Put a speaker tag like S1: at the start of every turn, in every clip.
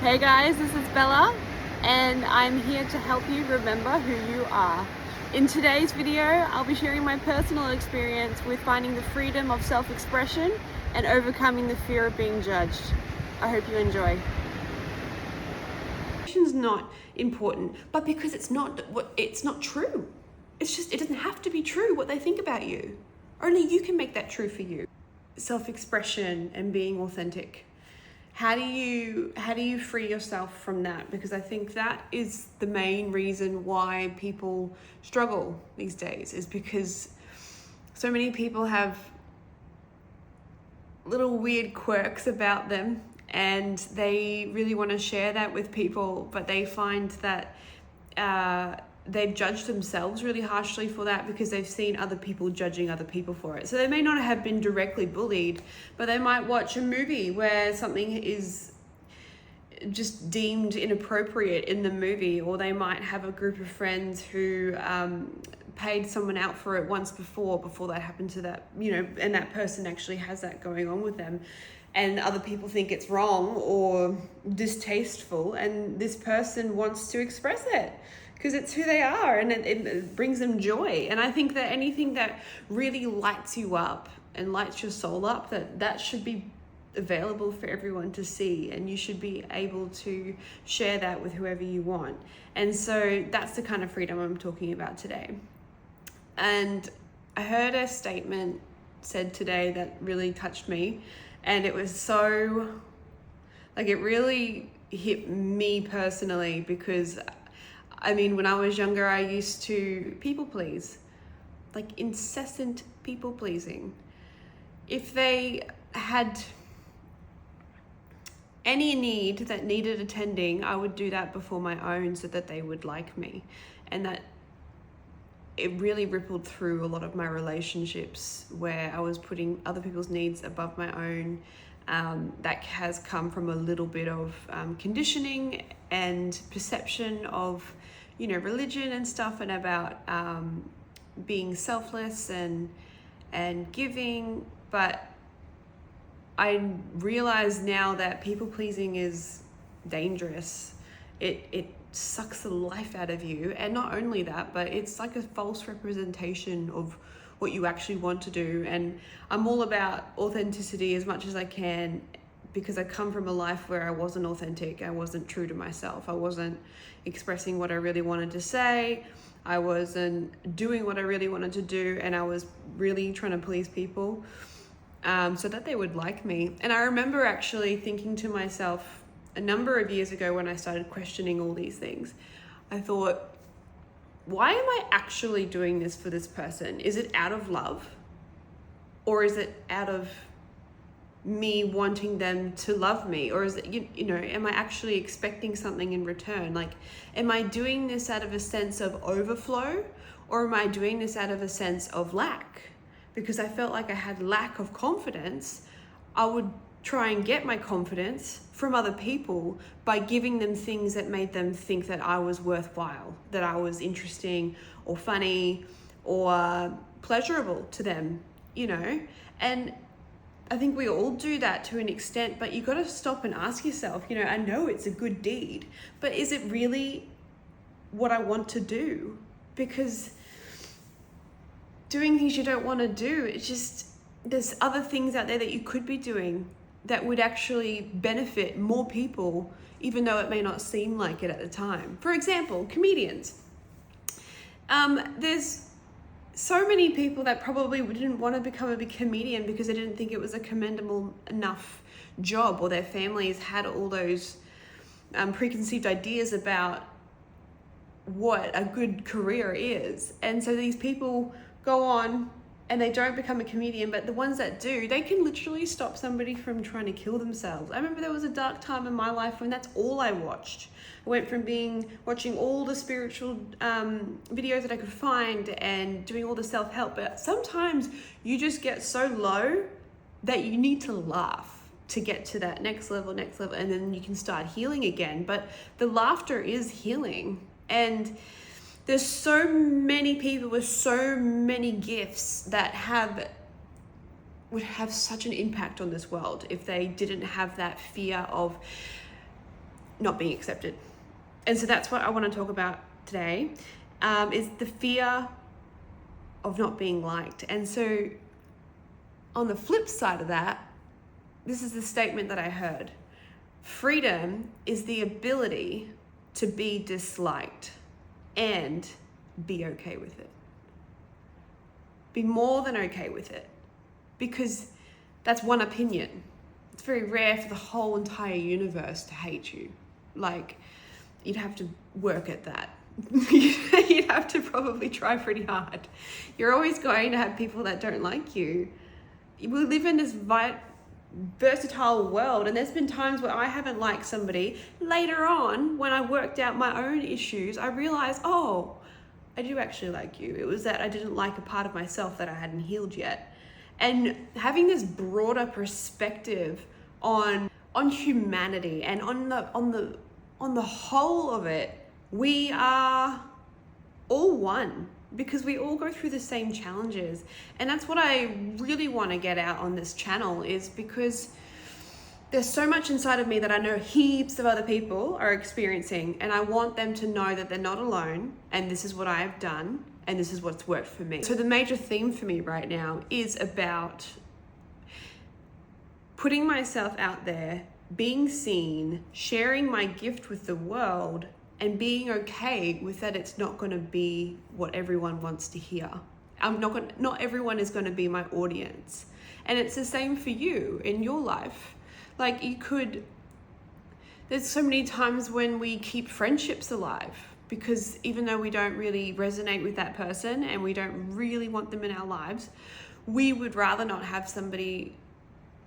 S1: Hey guys, this is Bella, and I'm here to help you remember who you are. In today's video, I'll be sharing my personal experience with finding the freedom of self-expression and overcoming the fear of being judged. I hope you enjoy.
S2: It's not important, but because it's not true. It doesn't have to be true what they think about you. Only you can make that true for you. Self-expression and being authentic. How do you free yourself from that? Because I think that is the main reason why people struggle these days, is because so many people have little weird quirks about them and they really want to share that with people, but they find that they've judged themselves really harshly for that because they've seen other people judging other people for it. So they may not have been directly bullied, but they might watch a movie where something is just deemed inappropriate in the movie, or they might have a group of friends who paid someone out for it once before that happened to that, and that person actually has that going on with them, and other people think it's wrong or distasteful, and this person wants to express it because it's who they are and it brings them joy. And I think that anything that really lights you up and lights your soul up, that should be available for everyone to see, and you should be able to share that with whoever you want. And so that's the kind of freedom I'm talking about today. And I heard a statement said today that really touched me, and it was so, like, it really hit me personally, because I mean, when I was younger, I used to people please, like incessant people pleasing. If they had any need that needed attending, I would do that before my own so that they would like me. And that it really rippled through a lot of my relationships where I was putting other people's needs above my own. That has come from a little bit of conditioning and perception of, religion and stuff, and about being selfless and giving. But I realize now that people pleasing is dangerous. It sucks the life out of you, and not only that, but it's like a false representation of what you actually want to do. And I'm all about authenticity as much as I can, because I come from a life where I wasn't authentic. I wasn't true to myself. I wasn't expressing what I really wanted to say. I wasn't doing what I really wanted to do, and I was really trying to please people so that they would like me. And I remember actually thinking to myself a number of years ago, when I started questioning all these things, I thought, why am I actually doing this for this person? Is it out of love? Or is it out of me wanting them to love me? Or is it, am I actually expecting something in return? Like, am I doing this out of a sense of overflow, or am I doing this out of a sense of lack? Because I felt like I had lack of confidence. I would try and get my confidence from other people by giving them things that made them think that I was worthwhile, that I was interesting or funny or pleasurable to them, And I think we all do that to an extent, but you got to stop and ask yourself, I know it's a good deed, but is it really what I want to do? Because doing things you don't want to do, it's just, there's other things out there that you could be doing that would actually benefit more people, even though it may not seem like it at the time. For example, comedians. There's so many people that probably didn't want to become a big comedian because they didn't think it was a commendable enough job, or their families had all those preconceived ideas about what a good career is. And so these people go on and they don't become a comedian, but the ones that do, they can literally stop somebody from trying to kill themselves. I remember there was a dark time in my life when that's all I watched. I went from watching all the spiritual videos that I could find and doing all the self-help, but sometimes you just get so low that you need to laugh to get to that next level, and then you can start healing again. But the laughter is healing. And there's so many people with so many gifts that would have such an impact on this world if they didn't have that fear of not being accepted. And so that's what I want to talk about today, is the fear of not being liked. And so on the flip side of that, this is the statement that I heard. Freedom is the ability to be disliked and be okay with it. Be more than okay with it, because that's one opinion. It's very rare for the whole entire universe to hate you. Like, you'd have to work at that. You'd have to probably try pretty hard. You're always going to have people that don't like you. We live in this versatile world, and there's been times where I haven't liked somebody. Later on, when I worked out my own issues, I realized, oh, I do actually like you. It was that I didn't like a part of myself that I hadn't healed yet. And having this broader perspective on humanity and on the whole of it, we are all one, because we all go through the same challenges. And that's what I really want to get out on this channel, is because there's so much inside of me that I know heaps of other people are experiencing, and I want them to know that they're not alone, and this is what I have done, and this is what's worked for me. So the major theme for me right now is about putting myself out there, being seen, sharing my gift with the world, and being okay with that it's not going to be what everyone wants to hear. Not everyone is going to be my audience. And it's the same for you in your life. Like, there's so many times when we keep friendships alive, because even though we don't really resonate with that person and we don't really want them in our lives, we would rather not have somebody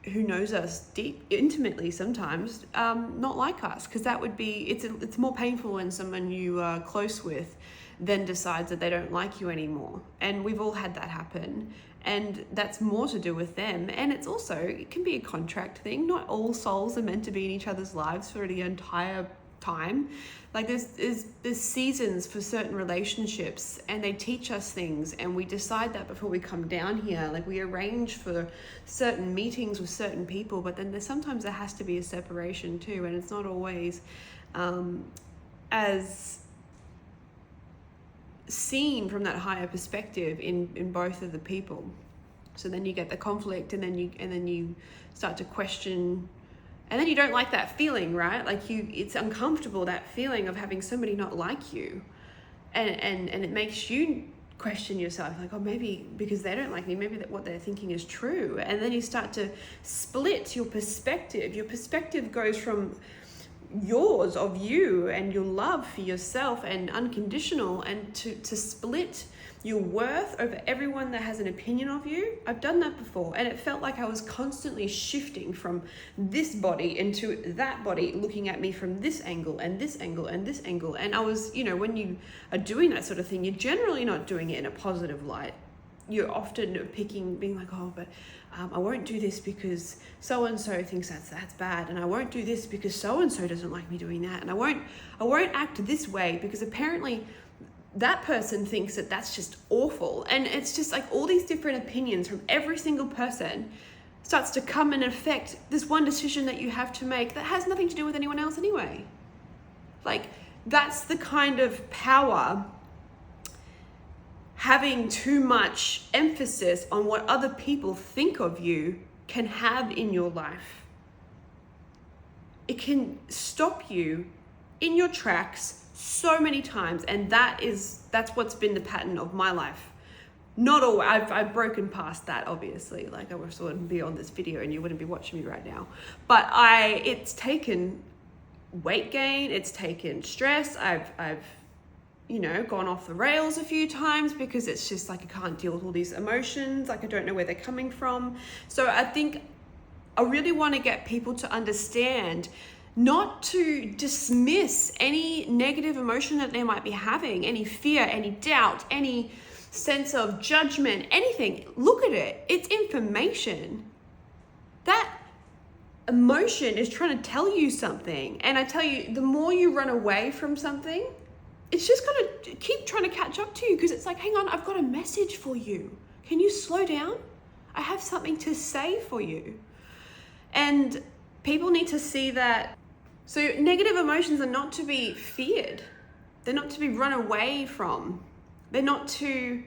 S2: who knows us intimately sometimes not like us, because that would be, it's more painful when someone you are close with then decides that they don't like you anymore. And we've all had that happen, and that's more to do with them. And it's also, it can be a contract thing. Not all souls are meant to be in each other's lives for the entire time. Like, there's seasons for certain relationships, and they teach us things, and we decide that before we come down here. Like, we arrange for certain meetings with certain people, but then sometimes there has to be a separation too, and it's not always as seen from that higher perspective in both of the people. So then you get the conflict, and then you start to question. And then you don't like that feeling, right? Like, it's uncomfortable, that feeling of having somebody not like you. And it makes you question yourself, like, oh, maybe because they don't like me, maybe that what they're thinking is true. And then you start to split your perspective. Your perspective goes from yours, of you and your love for yourself and unconditional, and to split your worth over everyone that has an opinion of you. I've done that before, and it felt like I was constantly shifting from this body into that body, looking at me from this angle and this angle and this angle. And I was, when you are doing that sort of thing, you're generally not doing it in a positive light. You're often being like, oh, but I won't do this because so-and-so thinks that's bad, and I won't do this because so-and-so doesn't like me doing that, and I won't act this way because apparently that person thinks that that's just awful. And it's just like all these different opinions from every single person starts to come and affect this one decision that you have to make that has nothing to do with anyone else anyway. Like, that's the kind of power having too much emphasis on what other people think of you can have in your life. It can stop you in your tracks so many times, and that's what's been the pattern of my life. Not all, I've broken past that, obviously. Like, I wouldn't be on this video and you wouldn't be watching me right now. But it's taken weight gain, it's taken stress. I've gone off the rails a few times because it's just like I can't deal with all these emotions. Like, I don't know where they're coming from. So I think I really want to get people to understand not to dismiss any negative emotion that they might be having, any fear, any doubt, any sense of judgment, anything. Look at it. It's information. That emotion is trying to tell you something. And I tell you, the more you run away from something, it's just going to keep trying to catch up to you, because it's like, hang on, I've got a message for you. Can you slow down? I have something to say for you. And people need to see that So negative emotions are not to be feared. They're not to be run away from. They're not to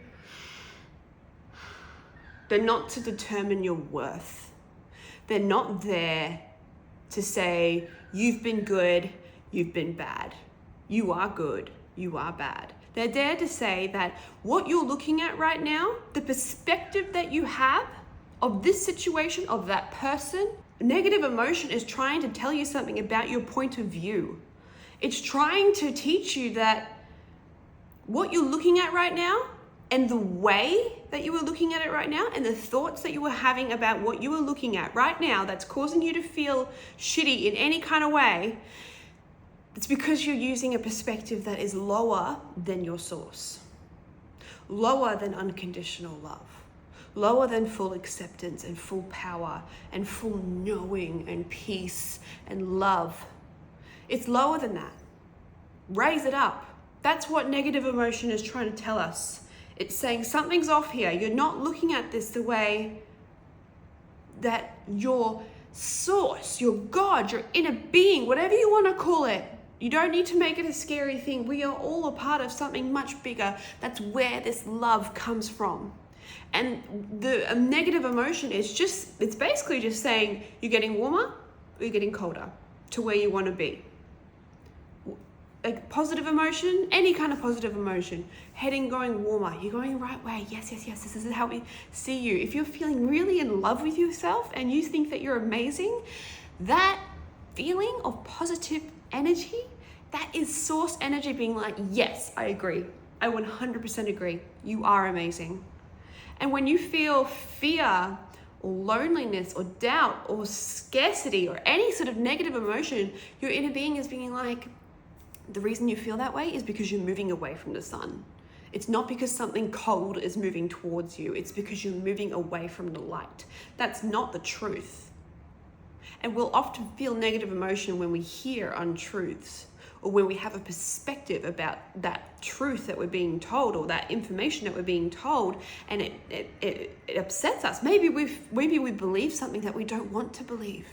S2: determine your worth. They're not there to say, you've been good, you've been bad. You are good, you are bad. They're there to say that what you're looking at right now, the perspective that you have of this situation, of that person, negative emotion is trying to tell you something about your point of view. It's trying to teach you that what you're looking at right now and the way that you were looking at it right now and the thoughts that you were having about what you were looking at right now that's causing you to feel shitty in any kind of way, it's because you're using a perspective that is lower than your source, lower than unconditional love, lower than full acceptance and full power and full knowing and peace and love. It's lower than that. Raise it up. That's what negative emotion is trying to tell us. It's saying something's off here. You're not looking at this the way that your source, your God, your inner being, whatever you want to call it. You don't need to make it a scary thing. We are all a part of something much bigger. That's where this love comes from. And the negative emotion is it's basically just saying you're getting warmer or you're getting colder to where you want to be. Like positive emotion, any kind of positive emotion, going warmer, you're going the right way. Yes, this is how we see you. If you're feeling really in love with yourself and you think that you're amazing, that feeling of positive energy, that is source energy being like, yes, I agree. I 100% agree. You are amazing. And when you feel fear or loneliness or doubt or scarcity or any sort of negative emotion, your inner being is being like, the reason you feel that way is because you're moving away from the sun. It's not because something cold is moving towards you. It's because you're moving away from the light. That's not the truth. And we'll often feel negative emotion when we hear untruths or when we have a perspective about that truth that we're being told or that information that we're being told, and it upsets us. Maybe we believe something that we don't want to believe.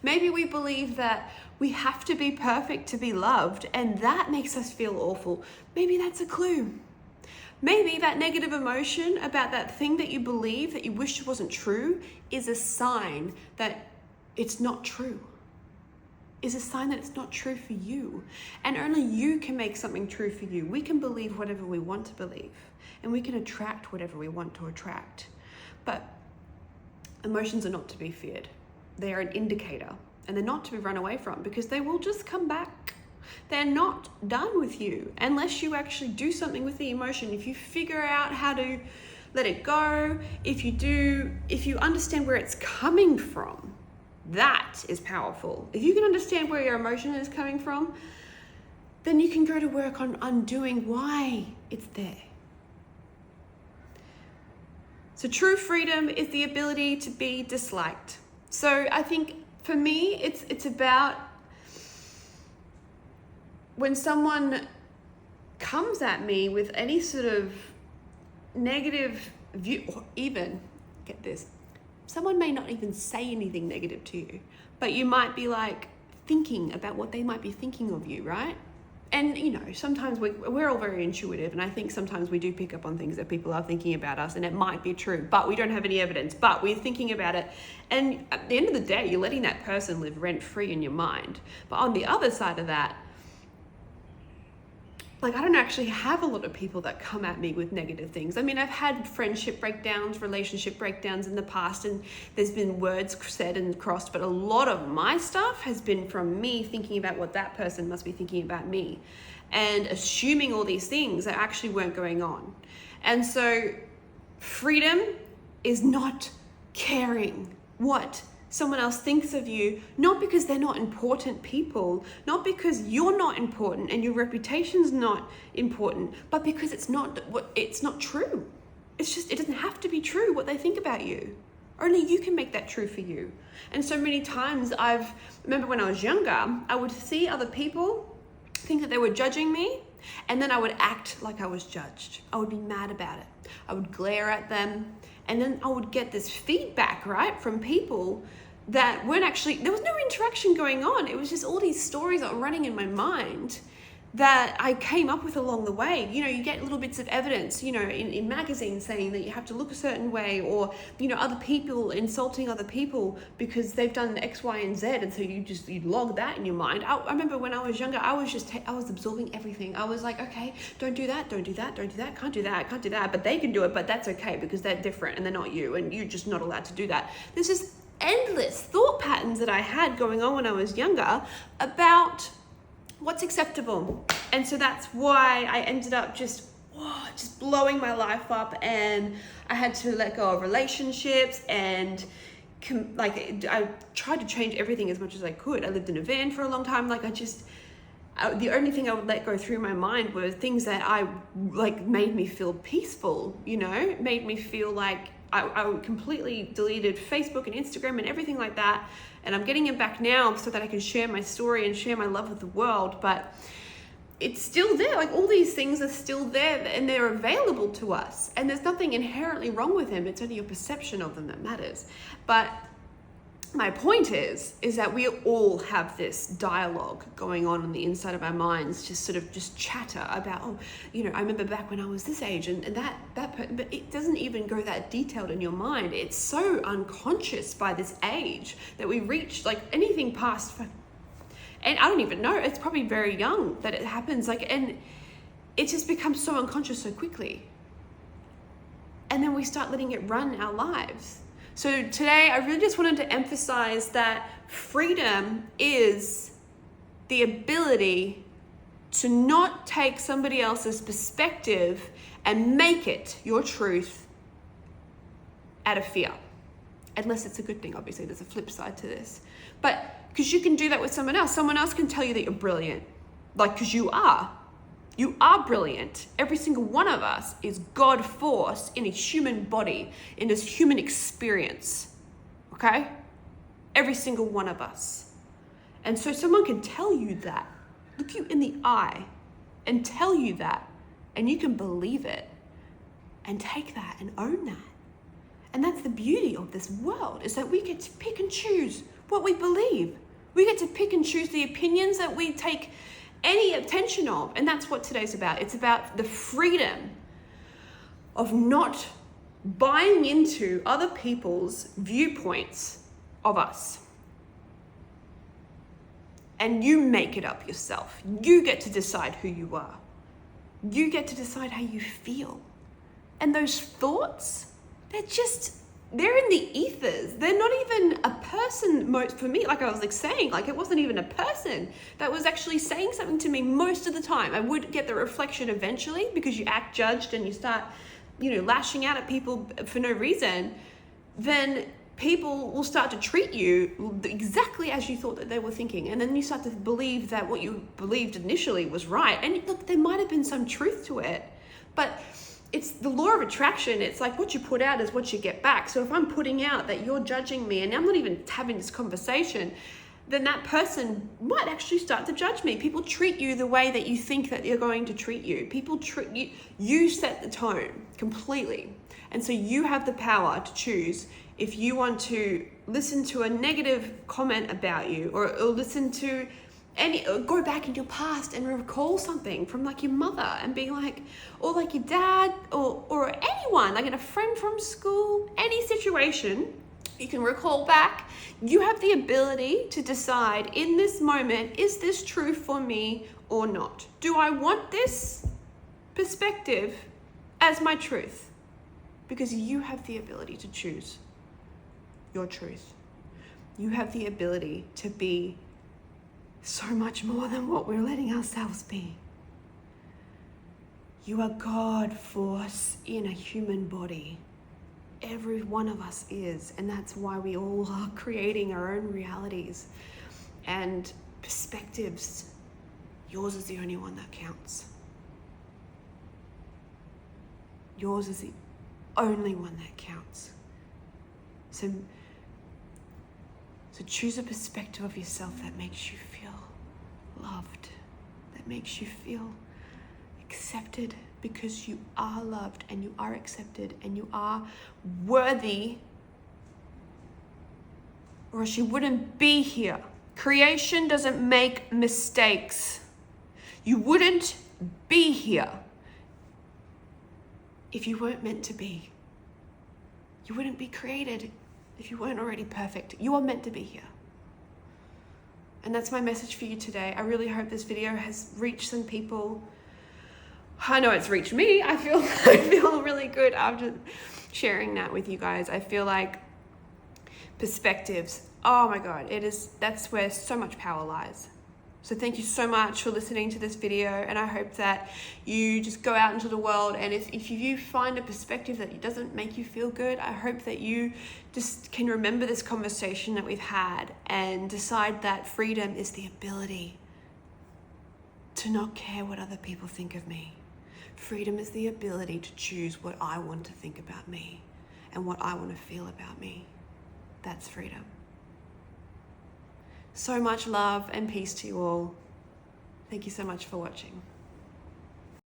S2: Maybe we believe that we have to be perfect to be loved, and that makes us feel awful. Maybe that's a clue. Maybe that negative emotion about that thing that you believe that you wish wasn't true is a sign that it's not true. Is a sign that it's not true for you. And only you can make something true for you. We can believe whatever we want to believe, and we can attract whatever we want to attract. But emotions are not to be feared. They are an indicator, and they're not to be run away from, because they will just come back. They're not done with you unless you actually do something with the emotion. If you figure out how to let it go, if you understand where it's coming from, that is powerful. If you can understand where your emotion is coming from, then you can go to work on undoing why it's there. So true freedom is the ability to be disliked. So I think for me, it's about when someone comes at me with any sort of negative view, or even, get this, someone may not even say anything negative to you, but you might be like thinking about what they might be thinking of you, right? And sometimes we're all very intuitive, and I think sometimes we do pick up on things that people are thinking about us, and it might be true, but we don't have any evidence, but we're thinking about it. And at the end of the day, you're letting that person live rent-free in your mind. But on the other side of that, I don't actually have a lot of people that come at me with negative things. I mean, I've had friendship breakdowns, relationship breakdowns in the past, and there's been words said and crossed, but a lot of my stuff has been from me thinking about what that person must be thinking about me and assuming all these things that actually weren't going on. And so freedom is not caring what someone else thinks of you, not because they're not important people, not because you're not important and your reputation's not important, but because it's not true. It doesn't have to be true what they think about you. Only you can make that true for you. And so many times remember when I was younger, I would see other people think that they were judging me, and then I would act like I was judged. I would be mad about it. I would glare at them, and then I would get this feedback, right, from people that weren't actually, there was no interaction going on. It was just all these stories that were running in my mind that I came up with along the way. You know, you get little bits of evidence, you know, in magazines saying that you have to look a certain way, or, you know, other people insulting other people because they've done X, Y, and Z. And so you log that in your mind. I remember when I was younger, I was absorbing everything. I was like, okay, don't do that, can't do that. But they can do it, but that's okay because they're different and they're not you, and you're just not allowed to do that. There's just endless thought patterns that I had going on when I was younger about what's acceptable. And so that's why I ended up just blowing my life up, and I had to let go of relationships, and I tried to change everything as much as I could. I lived in a van for a long time. The only thing I would let go through my mind were things that made me feel peaceful, you know, made me feel like I completely deleted Facebook and Instagram and everything like that. And I'm getting it back now so that I can share my story and share my love with the world. But it's still there. Like, all these things are still there, and they're available to us. And there's nothing inherently wrong with them. It's only your perception of them that matters. But my point is that we all have this dialogue going on the inside of our minds, just chatter about, oh, you know, I remember back when I was this age, and but it doesn't even go that detailed in your mind. It's so unconscious by this age that we reach, like, anything past, and I don't even know, it's probably very young that it happens, and it just becomes so unconscious so quickly. And then we start letting it run our lives. So today, I really just wanted to emphasize that freedom is the ability to not take somebody else's perspective and make it your truth out of fear. Unless it's a good thing, obviously, there's a flip side to this. But because you can do that with someone else. Someone else can tell you that you're brilliant. Because you are. You are brilliant. Every single one of us is God force in a human body, in this human experience. Okay? Every single one of us. And so someone can tell you that, look you in the eye and tell you that, and you can believe it and take that and own that. And that's the beauty of this world, is that we get to pick and choose what we believe. We get to pick and choose the opinions that we take any attention of. And that's what today's about. It's about the freedom of not buying into other people's viewpoints of us. And you make it up yourself. You get to decide who you are. You get to decide how you feel. And those thoughts, they're in the ethers. They're not even a person for me. Like I was saying, it wasn't even a person that was actually saying something to me most of the time. I would get the reflection eventually, because you act judged and you start, lashing out at people for no reason. Then people will start to treat you exactly as you thought that they were thinking. And then you start to believe that what you believed initially was right. And look, there might have been some truth to it, but it's the law of attraction. It's like what you put out is what you get back. So if I'm putting out that you're judging me and I'm not even having this conversation, then that person might actually start to judge me. People treat you the way that you think that they're going to treat you. People treat you, you set the tone completely. And so you have the power to choose if you want to listen to a negative comment about you, or listen to or go back in your past and recall something from your mother and being or your dad, or anyone, a friend from school, any situation you can recall back. You have the ability to decide in this moment, is this true for me or not? Do I want this perspective as my truth? Because you have the ability to choose your truth. You have the ability to be so much more than what we're letting ourselves be. You are God force in a human body. Every one of us is, and that's why we all are creating our own realities and perspectives. Yours is the only one that counts. Yours is the only one that counts. So choose a perspective of yourself that makes you feel loved, that makes you feel accepted, because you are loved and you are accepted and you are worthy or she wouldn't be here. Creation doesn't make mistakes. You wouldn't be here if you weren't meant to be. You wouldn't be created if you weren't already perfect. You are meant to be here. And that's my message for you today. I really hope this video has reached some people. I know it's reached me. I feel really good after sharing that with you guys. I feel like perspectives, oh my God, that's where so much power lies. So thank you so much for listening to this video, and I hope that you just go out into the world, and if you find a perspective that doesn't make you feel good, I hope that you just can remember this conversation that we've had and decide that freedom is the ability to not care what other people think of me. Freedom is the ability to choose what I want to think about me and what I want to feel about me. That's freedom. So much love and peace to you all. Thank you so much for watching.